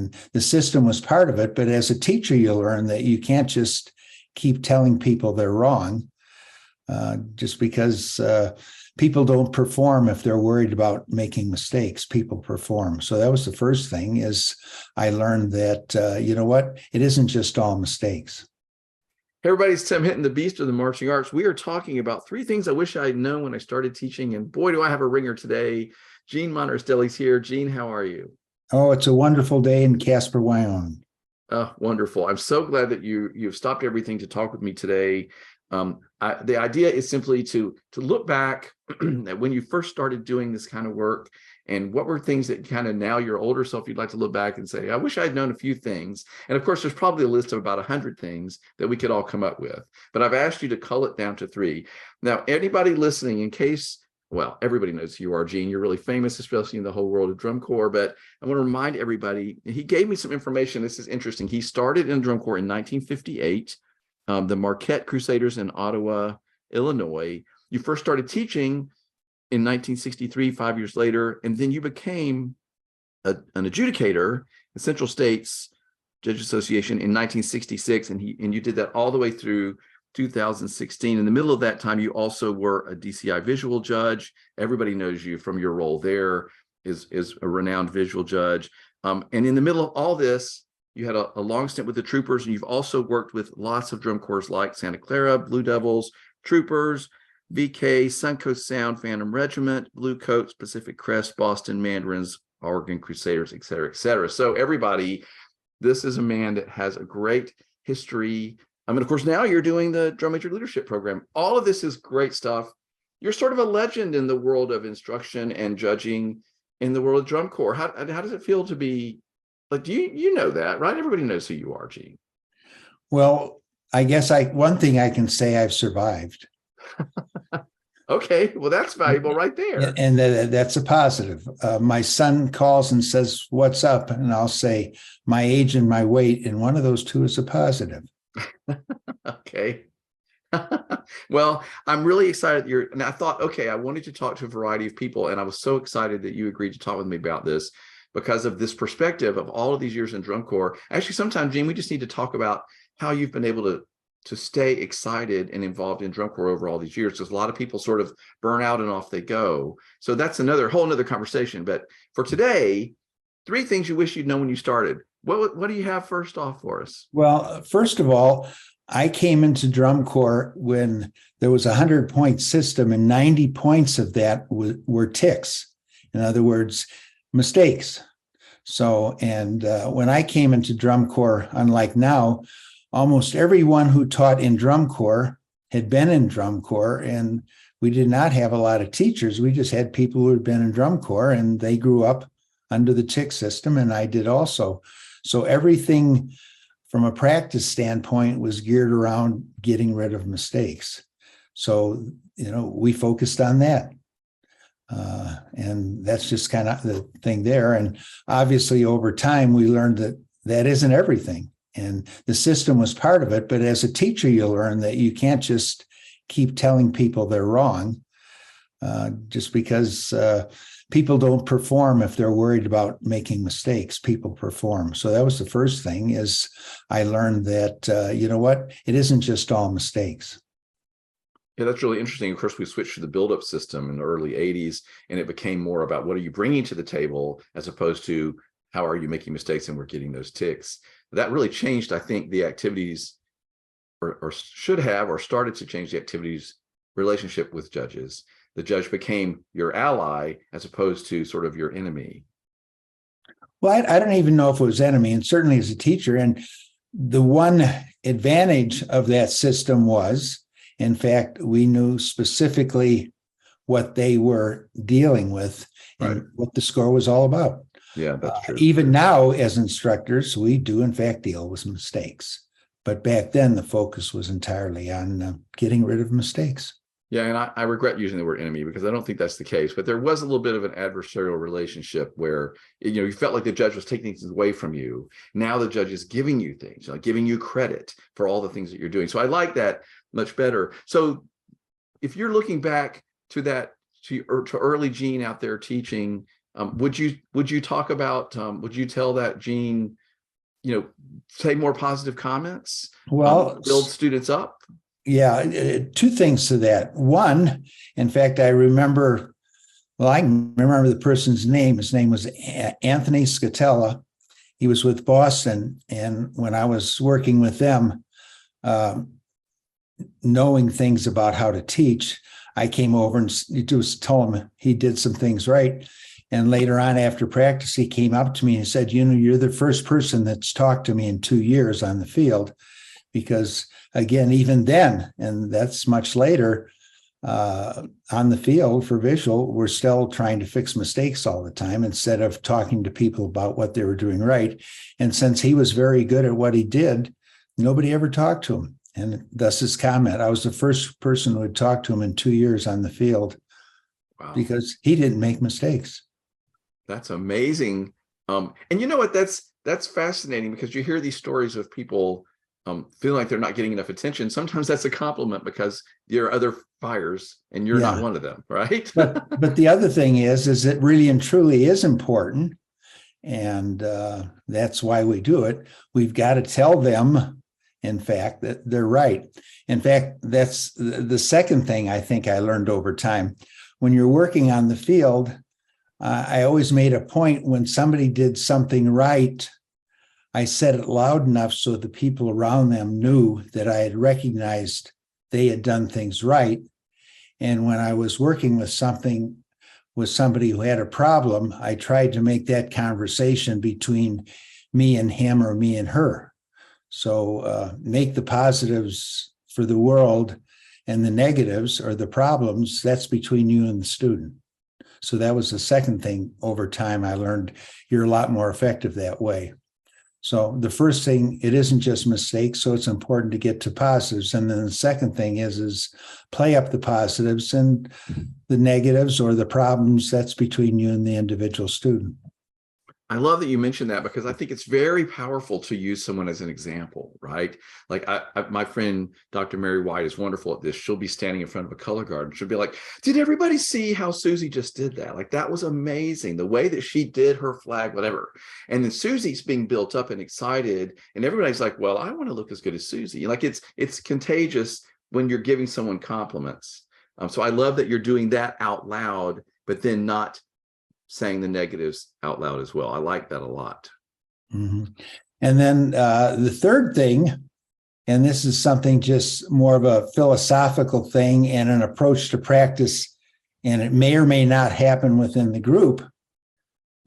And the system was part of it. But as a teacher, you learn that you can't just keep telling people they're wrong just because people don't perform if they're worried about making mistakes. People perform. So that was the first thing, is I learned that, you know what, it isn't just all mistakes. Hey everybody, it's Tim Hinton, the Beast of the Marching Arts. We are talking about 3 things I wish I had known when I started teaching, and boy, do I have a ringer today. Gene Monterastelli's here. Gene, how are you? Oh, it's a wonderful day in Casper, Wyoming. Oh, wonderful. I'm so glad that you've stopped everything to talk with me today. The idea is simply to look back at when you first started doing this kind of work, and what were things that kind of now your older self you'd like to look back and say, I wish I'd known a few things. And of course, there's probably a list of about 100 things that we could all come up with. But I've asked you to cull it down to 3. Now, anybody listening, in case, well, everybody knows who you are, Gene. You're really famous, especially in the whole world of drum corps. But I want to remind everybody, he gave me some information. This is interesting. He started in drum corps in 1958. The Marquette Crusaders in Ottawa, Illinois. You first started teaching in 1963, 5 years later, and then you became an adjudicator in Central States Judge Association in 1966, and you did that all the way through 2016. In the middle of that time, you also were a DCI visual judge. Everybody knows you from your role there is a renowned visual judge. And in the middle of all this, you had a long stint with the Troopers, and you've also worked with lots of drum corps like Santa Clara, Blue Devils, Troopers, VK, Suncoast Sound, Phantom Regiment, Blue Coats, Pacific Crest, Boston Mandarins, Oregon Crusaders, et cetera, et cetera. So everybody, this is a man that has a great history. I mean, of course, now you're doing the Drum Major Leadership Program. All of this is great stuff. You're sort of a legend in the world of instruction and judging in the world of drum corps. How does it feel to be, like, you know that, right? Everybody knows who you are, Gene. Well, I guess one thing I can say, I've survived. Okay, well, that's valuable right there. And that's a positive. My son calls and says, what's up? And I'll say, my age and my weight. And one of those 2 is a positive. Okay. Well, I'm really excited that and I thought, okay, I wanted to talk to a variety of people, and I was so excited that you agreed to talk with me about this because of this perspective of all of these years in drum corps. Actually, sometimes, Gene, we just need to talk about how you've been able to stay excited and involved in drum corps over all these years, because a lot of people sort of burn out and off they go. So that's whole another conversation. But for today, 3 things you wish you'd known when you started. What do you have first off for us? Well, first of all, I came into drum corps when there was a 100-point system, and 90 points of that were ticks. In other words, mistakes. So, and when I came into drum corps, unlike now, almost everyone who taught in drum corps had been in drum corps, and we did not have a lot of teachers. We just had people who had been in drum corps, and they grew up under the tick system, and I did also. So everything from a practice standpoint was geared around getting rid of mistakes. So, we focused on that. And that's just kind of the thing there. And obviously over time, we learned that isn't everything. And the system was part of it. But as a teacher, you learn that you can't just keep telling people they're wrong just because people don't perform if they're worried about making mistakes. People perform. So that was the first thing, is I learned that, you know what, it isn't just all mistakes. Yeah, that's really interesting. Of course, we switched to the build-up system in the early 80s, and it became more about what are you bringing to the table as opposed to how are you making mistakes and we're getting those ticks. That really changed, I think, the activities, or should have, or started to change the activities relationship with judges. The judge became your ally as opposed to sort of your enemy. Well, I don't even know if it was enemy, and certainly as a teacher. And the one advantage of that system was, in fact, we knew specifically what they were dealing with and what the score was all about. Yeah, that's true. Even now, as instructors, we do, in fact, deal with mistakes. But back then, the focus was entirely on getting rid of mistakes. Yeah, and I regret using the word enemy because I don't think that's the case. But there was a little bit of an adversarial relationship where you felt like the judge was taking things away from you. Now the judge is giving you things, giving you credit for all the things that you're doing. So I like that much better. So if you're looking back to that to early Gene out there teaching, would you talk about would you tell that Gene say more positive comments, Well, build students up? yeah, two things to that. One, in fact, I remember, well, I can remember the person's name. His name was Anthony Scatella. He was with Boston. And when I was working with them, knowing things about how to teach, I came over and just told him he did some things right. And later on, after practice, he came up to me and said, you're the first person that's talked to me in 2 years on the field. Because again, even then, and that's much later, on the field for visual, we're still trying to fix mistakes all the time instead of talking to people about what they were doing right. And since he was very good at what he did, nobody ever talked to him. And thus his comment, I was the first person who would talk to him in 2 years on the field. Wow. Because he didn't make mistakes. That's amazing. And you know what? That's fascinating, because you hear these stories of people feeling like they're not getting enough attention. Sometimes that's a compliment, because there are other fires and you're not one of them, right? but the other thing is it really and truly is important. And that's why we do it. We've got to tell them, in fact, that they're right. In fact, that's the second thing I think I learned over time. When you're working on the field, I always made a point when somebody did something right, I said it loud enough so the people around them knew that I had recognized they had done things right. And when I was working with somebody who had a problem, I tried to make that conversation between me and him or me and her. So make the positives for the world, and the negatives or the problems, that's between you and the student. So that was the second thing over time I learned. You're a lot more effective that way. So the first thing, it isn't just mistakes, so it's important to get to positives. And then the second thing is play up the positives, and the negatives or the problems, that's between you and the individual student. I love that you mentioned that, because I think it's very powerful to use someone as an example, right? Like my friend, Dr. Mary White, is wonderful at this. She'll be standing in front of a color guard and she'll be like, did everybody see how Susie just did that? Like, that was amazing. The way that she did her flag, whatever. And then Susie's being built up and excited, and everybody's like, well, I want to look as good as Susie. Like, it's contagious when you're giving someone compliments. So I love that you're doing that out loud, but then not saying the negatives out loud as well. I like that a lot. Mm-hmm. And then the third thing, and this is something just more of a philosophical thing and an approach to practice, and it may or may not happen within the group.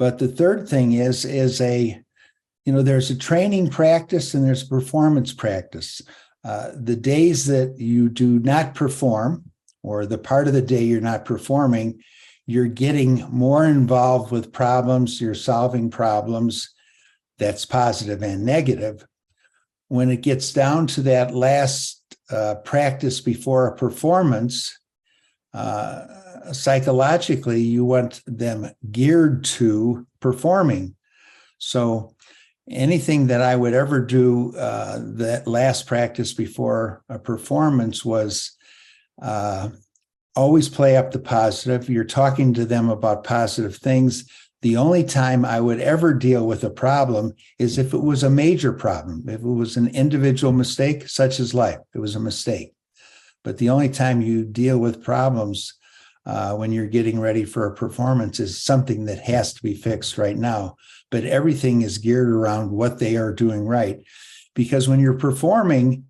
But the third thing is there's a training practice and there's performance practice. The days that you do not perform, or the part of the day you're not performing, you're getting more involved with problems, you're solving problems. That's positive and negative. When it gets down to that last practice before a performance, psychologically, you want them geared to performing. So anything that I would ever do that last practice before a performance was always play up the positive. You're talking to them about positive things. The only time I would ever deal with a problem is if it was a major problem. If it was an individual mistake, such as life, it was a mistake. But the only time you deal with problems when you're getting ready for a performance is something that has to be fixed right now. But everything is geared around what they are doing right. Because when you're performing,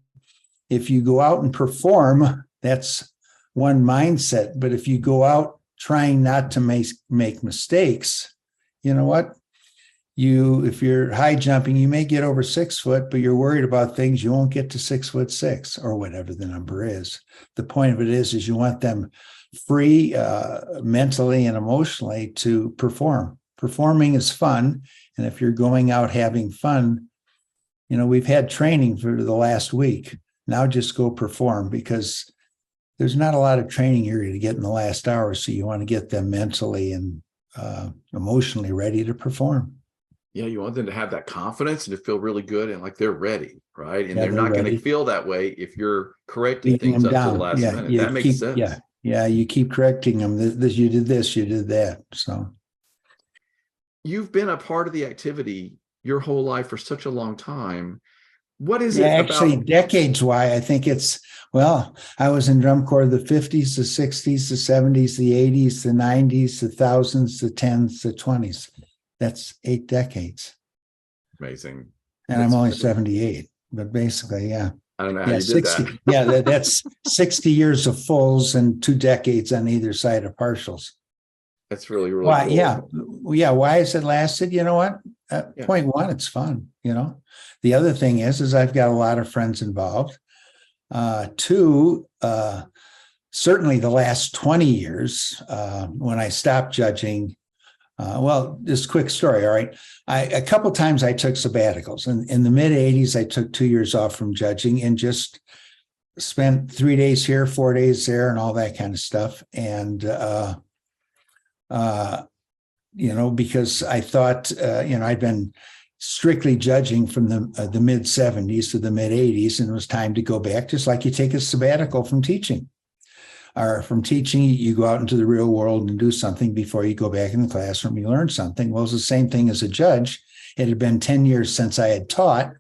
if you go out and perform, that's one mindset. But if you go out trying not to make mistakes, you know what? If you're high jumping, you may get over 6 foot, but you're worried about things, you won't get to 6'6" or whatever the number is. The point of it is you want them free mentally and emotionally to perform. Performing is fun. And if you're going out having fun, we've had training for the last week. Now just go perform, because there's not a lot of training you're going to get in the last hour. So you want to get them mentally and emotionally ready to perform. Yeah, you want them to have that confidence and to feel really good and like they're ready, right? And Yeah, they're not going to feel that way if you're correcting beating things them up to down. the last minute. That makes sense. Yeah, you keep correcting them. You did this, you did that. So you've been a part of the activity your whole life for such a long time. What is Yeah, it actually, about? decades why I think it's, well, I was in drum corps the 50s, the 60s, the 70s, the 80s, the 90s, the thousands, the tens, the 20s. That's 8 decades. Amazing. And I'm That's only really, 78, but basically, yeah. I don't know how Yeah, you did that. 60. Yeah, that's 60 years of fulls and 2 decades on either side of partials. That's really, really Why? cool. Yeah. Yeah. Why has it lasted? You know what? Yeah. Point one, it's fun. The other thing is I've got a lot of friends involved. Two, certainly the last 20 years, when I stopped judging. Well, this quick story. All right. A couple times I took sabbaticals. In the mid 80s, I took 2 years off from judging and just spent 3 days here, 4 days there, and all that kind of stuff. And, because I thought, I'd been strictly judging from the mid 70s to the mid 80s, and it was time to go back, just like you take a sabbatical from teaching. Or from teaching, you go out into the real world and do something before you go back in the classroom, you learn something. Well, it's the same thing as a judge. It had been 10 years since I had taught.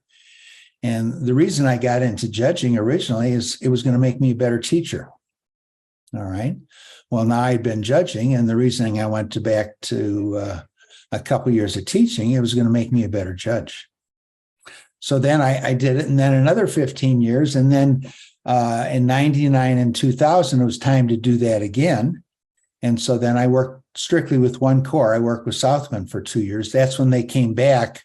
And the reason I got into judging originally is it was going to make me a better teacher. All right. Well, now I'd been judging, and the reason I went back to a couple of years of teaching, it was going to make me a better judge. So then I did it, and then another 15 years, and then in 99 and 2000, it was time to do that again. And so then I worked strictly with one corps. I worked with Southman for 2 years. That's when they came back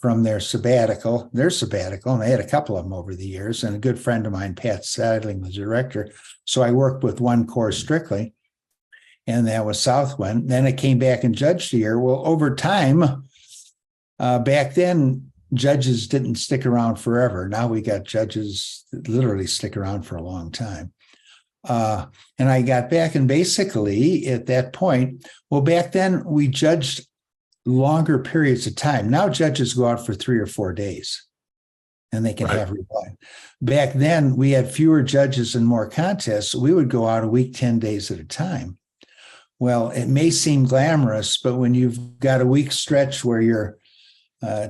from their sabbatical, and they had a couple of them over the years. And a good friend of mine, Pat Sadling, was the director. So I worked with one corps strictly, and that was Southwind. Then I came back and judged a year. Well, over time, back then, judges didn't stick around forever. Now we got judges that literally stick around for a long time. And I got back, and basically at that point, well, back then we judged longer periods of time. Now judges go out for 3 or 4 days and they can have reply. Back then we had fewer judges and more contests. So we would go out a week, 10 days at a time. Well, it may seem glamorous, but when you've got a week stretch where you're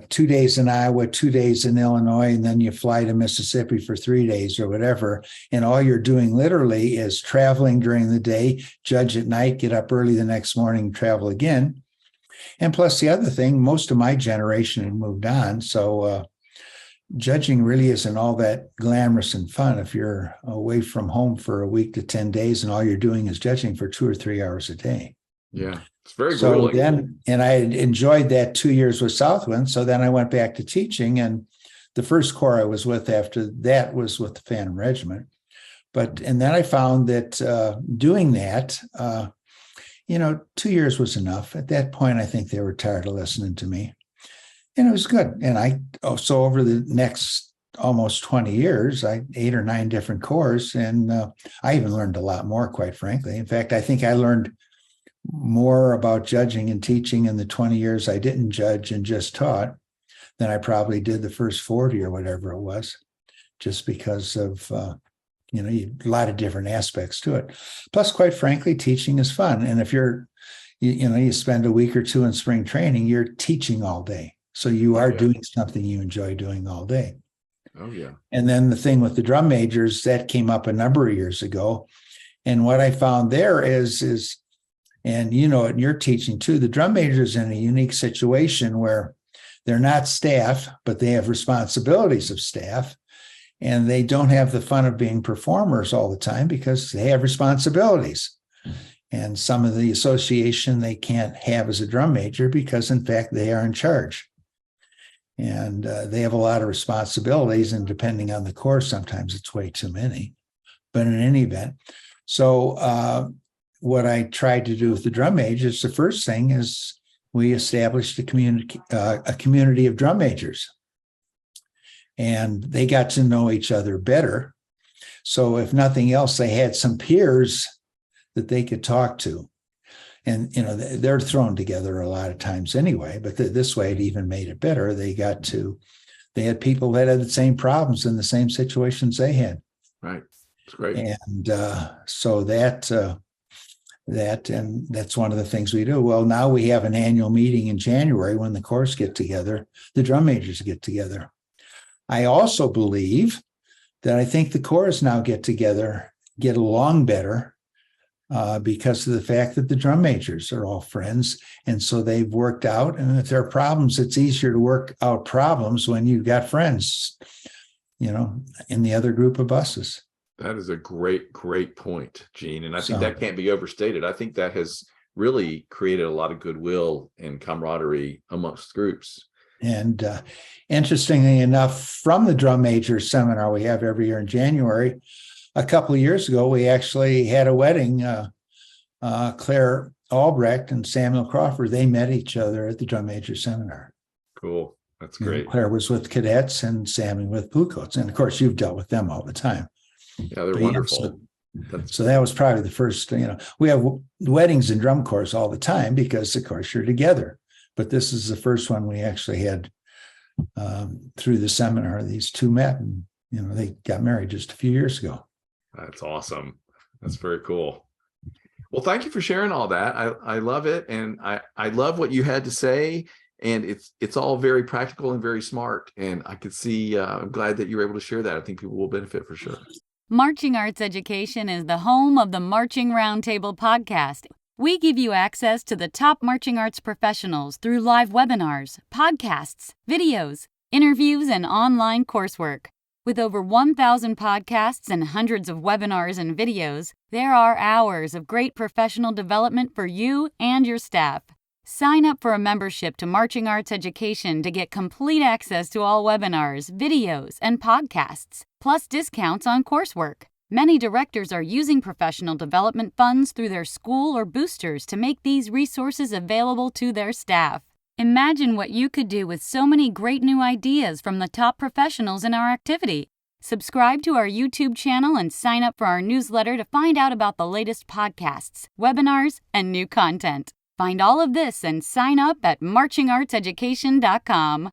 2 days in Iowa, 2 days in Illinois, and then you fly to Mississippi for 3 days or whatever, and all you're doing literally is traveling during the day, judge at night, get up early the next morning, travel again. And plus the other thing, most of my generation had moved on, so judging really isn't all that glamorous and fun if you're away from home for a week to 10 days and all you're doing is judging for 2 or 3 hours a day. Yeah, it's very So grueling. and I enjoyed that 2 years with Southwind. So then I went back to teaching, and the first corps I was with after that was with the Phantom Regiment. And then I found that doing that, 2 years was enough. At that point, I think they were tired of listening to me, and it was good. And so over the next almost 20 years, 8 or 9 different corps, and I even learned a lot more, quite frankly. In fact, I think I learned more about judging and teaching in the 20 years I didn't judge and just taught than I probably did the first 40 or whatever it was, just because of, a lot of different aspects to it. Plus, quite frankly, teaching is fun. And if you spend a week or 2 in spring training, you're teaching all day. So you are doing something you enjoy doing all day. Oh, yeah. And then the thing with the drum majors, that came up a number of years ago. And what I found there is and in your teaching too, the drum majors in a unique situation where they're not staff, but they have responsibilities of staff, and they don't have the fun of being performers all the time because they have responsibilities. And some of the association they can't have as a drum major because, in fact, they are in charge. And they have a lot of responsibilities, and depending on the course, sometimes it's way too many. But in any event, so what I tried to do with the drum majors, the first thing is we established a community of drum majors, and they got to know each other better. So if nothing else, they had some peers that they could talk to. And, they're thrown together a lot of times anyway, but this way it even made it better. They had people that had the same problems in the same situations they had. Right. It's great. And so that that, and that's one of the things we do. Well, now we have an annual meeting in January when the corps get together, the drum majors get together. I also believe that I think the corps now get together, get along better because of the fact that the drum majors are all friends. And so they've worked out. And if there are problems, it's easier to work out problems when you've got friends, in the other group of buses. That is a great point, Gene. And I think that can't be overstated. I think that has really created a lot of goodwill and camaraderie amongst groups. And interestingly enough, from the drum major seminar we have every year in January, a couple of years ago, we actually had a wedding. Claire Albrecht and Samuel Crawford, they met each other at the drum major seminar. Cool. That's great. Claire was with cadets and Samuel with bluecoats. And of course, you've dealt with them all the time. Yeah, they're wonderful. So that was probably the first, we have weddings and drum corps all the time because, of course, you're together. But this is the first one we actually had through the seminar. These two met and, they got married just a few years ago. That's awesome. That's very cool. Well, thank you for sharing all that. I love it. And I love what you had to say. And it's all very practical and very smart. And I could see, I'm glad that you were able to share that. I think people will benefit for sure. Marching Arts Education is the home of the Marching Roundtable podcast. We give you access to the top marching arts professionals through live webinars, podcasts, videos, interviews, and online coursework. With over 1,000 podcasts and hundreds of webinars and videos, there are hours of great professional development for you and your staff. Sign up for a membership to Marching Arts Education to get complete access to all webinars, videos, and podcasts, plus discounts on coursework. Many directors are using professional development funds through their school or boosters to make these resources available to their staff. Imagine what you could do with so many great new ideas from the top professionals in our activity. Subscribe to our YouTube channel and sign up for our newsletter to find out about the latest podcasts, webinars, and new content. Find all of this and sign up at marchingartseducation.com.